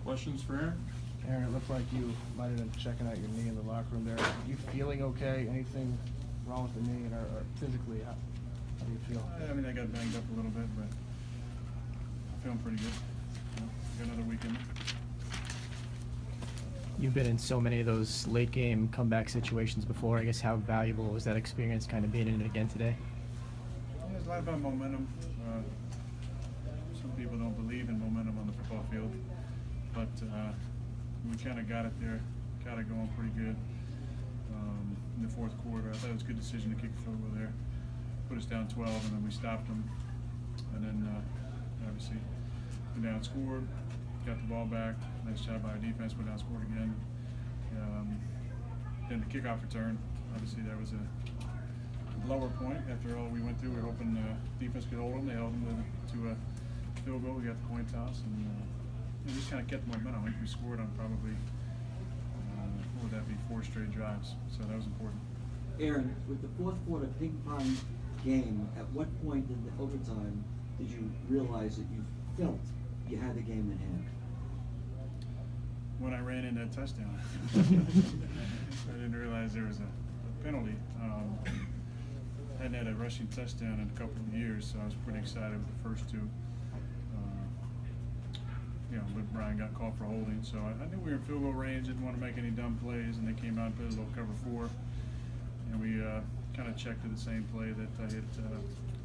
Questions for Aaron? Aaron, it looked like you might have been checking out your knee in the locker room there. Are you feeling okay? Anything wrong with the knee, or physically, how do you feel? I mean, I got banged up a little bit, but I'm feeling pretty good. Got another weekend. You've been in so many of those late game comeback situations before. I guess how valuable was that experience kind of being in it again today? There's a lot about momentum. Some people don't believe in momentum on the football field, but we kind of got it there, got it going pretty good in the fourth quarter. I thought it was a good decision to kick the field goal there, put us down 12, and then we stopped them, and then obviously went down, scored, got the ball back. Nice job by our defense. Went down, scored again. Then the kickoff return. Obviously, that was a lower point after all we went through. We were hoping defense could hold them. They held them to a field goal. We got the coin toss, and we just kind of kept the momentum. I think we scored on probably what would that be, 4 straight drives. So that was important. Aaron, with the fourth quarter ping pong game, at what point in the overtime did you realize that you felt you had the game in hand? When I ran in that touchdown. I didn't realize there was a penalty. I hadn't had a rushing touchdown in a couple of years, so I was pretty excited with the first 2. But Brian got called for holding, so I knew we were in field goal range, didn't want to make any dumb plays, and they came out and put a little cover 4. And we kind of checked to the same play that I hit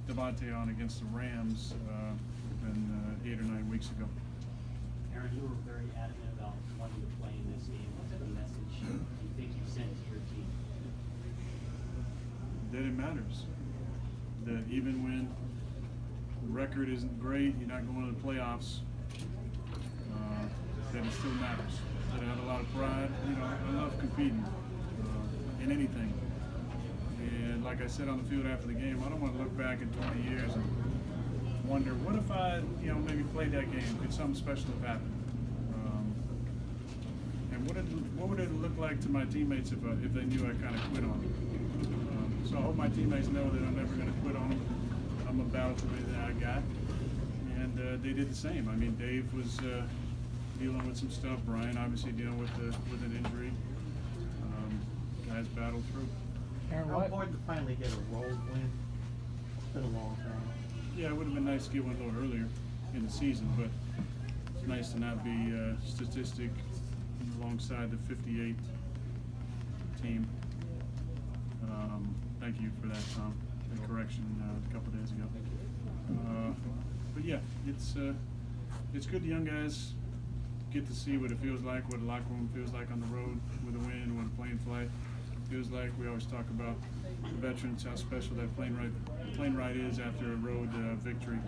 Devontae on against the Rams 8 or 9 weeks ago. Aaron, you were very adamant about wanting to play in this game. What type of message do you think you sent to your team? That it matters. That even when the record isn't great, you're not going to the playoffs, that it still matters. That I have a lot of pride. I love competing in anything. And like I said on the field after the game, I don't want to look back in 20 years and wonder, what if I, maybe played that game? Could something special have happened? And what would it look like to my teammates if they knew I kind of quit on them? So I hope my teammates know that I'm never going to quit on them. I'm going to battle for everything I got. And they did the same. I mean, Dave was dealing with some stuff. Brian obviously dealing with an injury. Guys battled through. Aaron, How important to finally get a road win? It's been a long time. Yeah, it would have been nice to get one a little earlier in the season, but it's nice to not be statistic alongside the 58 team. Thank you for that, Tom. The correction a couple of days ago. But yeah, it's good the young guys get to see what it feels like, what a locker room feels like on the road with a win, what a plane flight feels like. We always talk about the veterans, how special that plane ride is after a road victory.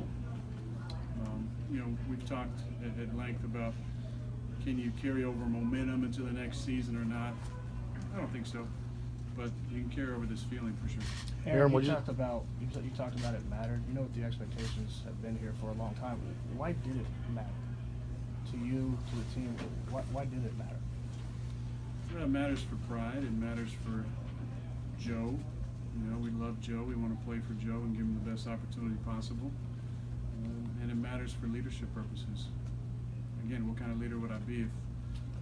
We've talked at length about, can you carry over momentum into the next season or not? I don't think so, but you can carry over this feeling for sure. Aaron, you talked about it mattered. You know what the expectations have been here for a long time. Why did it matter to you, to the team? Why did it matter? Well, it matters for pride. It matters for Joe. We love Joe. We want to play for Joe and give him the best opportunity possible. And it matters for leadership purposes. Again, what kind of leader would I be if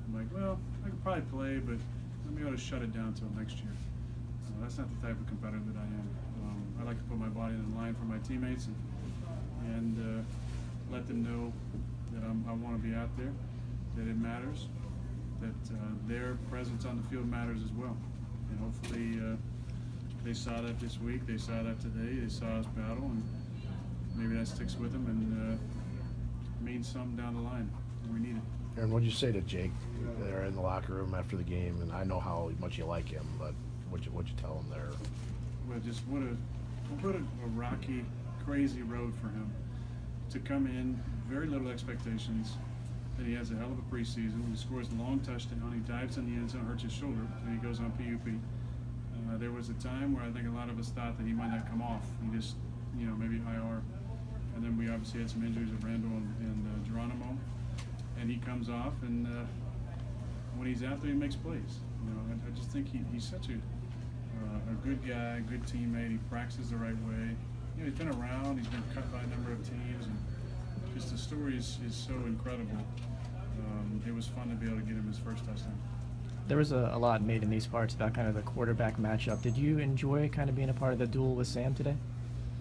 I'm like, well, I could probably play, but let me ought to shut it down until next year. That's not the type of competitor that I am. I like to put my body in the line for my teammates and let them know that I want to be out there, that it matters, that their presence on the field matters as well. And hopefully they saw that this week, they saw that today, they saw us battle, and maybe that sticks with them and means something down the line. We need it. Aaron, what did you say to Jake there in the locker room after the game? And I know how much you like him, but what'd you tell him there? Well, just what a rocky, crazy road for him to come in, very little expectations. That he has a hell of a preseason. He scores a long touchdown. He dives in the end zone, hurts his shoulder, and he goes on PUP. There was a time where I think a lot of us thought that he might not come off. He just, maybe IR. And then we obviously had some injuries with Randall and Geronimo. And he comes off, and when he's out there, he makes plays. I just think he's such a good guy, good teammate. He practices the right way. He's been around. He's been cut by a number of teams, and just the story is so incredible. it was fun to be able to get him his first touchdown. There was a lot made in these parts about kind of the quarterback matchup. Did you enjoy kind of being a part of the duel with Sam today?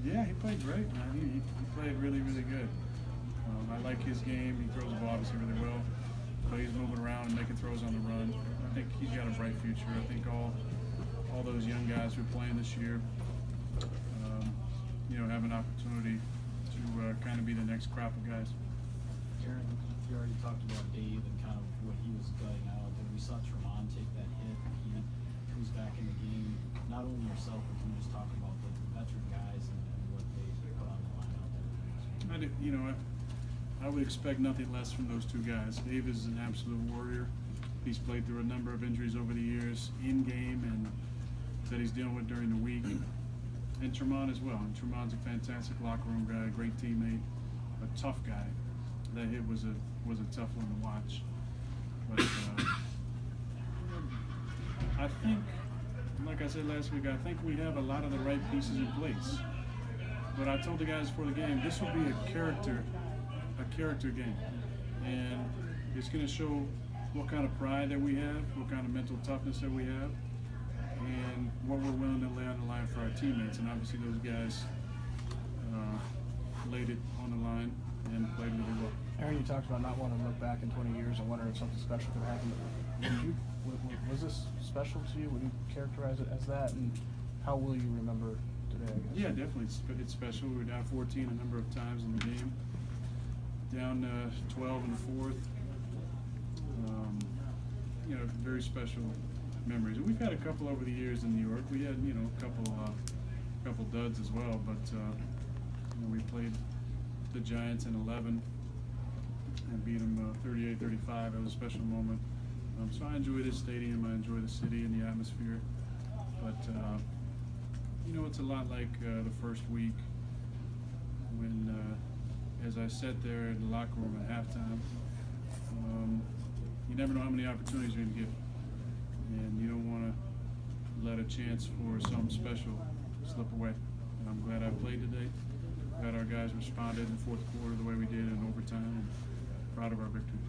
Yeah, he played great, man. He played really, really good. I like his game. He throws the ball obviously really well. But he's moving around and making throws on the run. I think he's got a bright future. I think all those young guys who are playing this year, have an opportunity to kind of be the next crop of guys. Aaron, you already talked about Dave and kind of what he was gutting out, and we saw Tremont take that hit. He comes back in the game. Not only yourself, but can you just talk about the veteran guys and what they put on the line out there? I would expect nothing less from those two guys. Dave is an absolute warrior. He's played through a number of injuries over the years, in game and that he's dealing with during the week. And Tremont as well. And Tremont's a fantastic locker room guy, a great teammate, a tough guy. That hit was a tough one to watch. But I think, like I said last week, I think we have a lot of the right pieces in place. But I told the guys before the game, this will be a character game, and it's going to show what kind of pride that we have, what kind of mental toughness that we have, and what we're willing to lay on the line for our teammates. And obviously those guys laid it on the line and played really well. Aaron, you talked about not wanting to look back in 20 years and wondering if something special could happen. Was this special to you? Would you characterize it as that? And how will you remember today, I guess? Yeah, definitely. It's special. We were down 14 a number of times in the game. Down 12 in the fourth. Very special memories. And we've had a couple over the years in New York. We had, a couple duds as well. But we played the Giants in 11 and beat them 38-35. It was a special moment. So I enjoy this stadium. I enjoy the city and the atmosphere. But it's a lot like the first week when, as I sat there in the locker room at halftime, you never know how many opportunities you're going to get. And you don't want to let a chance for something special slip away. And I'm glad I played today. Glad our guys responded in the fourth quarter the way we did in overtime. And proud of our victory.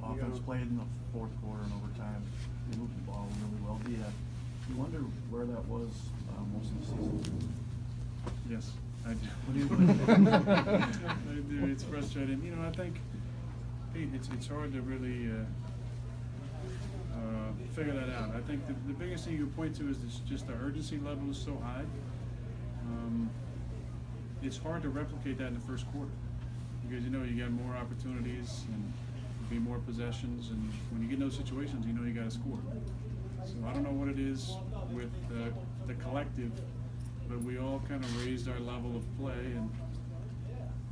Offense played in the fourth quarter and overtime. They moved the ball really well. Do you wonder where that was most of the season? Yes, I do. What do you I do. It's frustrating. I think it's hard to really figure that out. I think the biggest thing you point to is just the urgency level is so high. It's hard to replicate that in the first quarter because you got more opportunities and be more possessions, and when you get in those situations, you got to score. So I don't know what it is with the collective, but we all kind of raised our level of play, and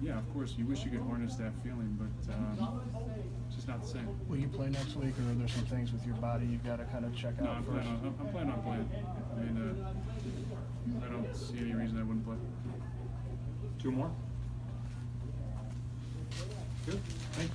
yeah, of course, you wish you could harness that feeling, but it's just not the same. Will you play next week, or are there some things with your body you've got to kind of check No, out I'm first? planning on playing. I mean, I don't see any reason I wouldn't play. Two more? Good. Thank you.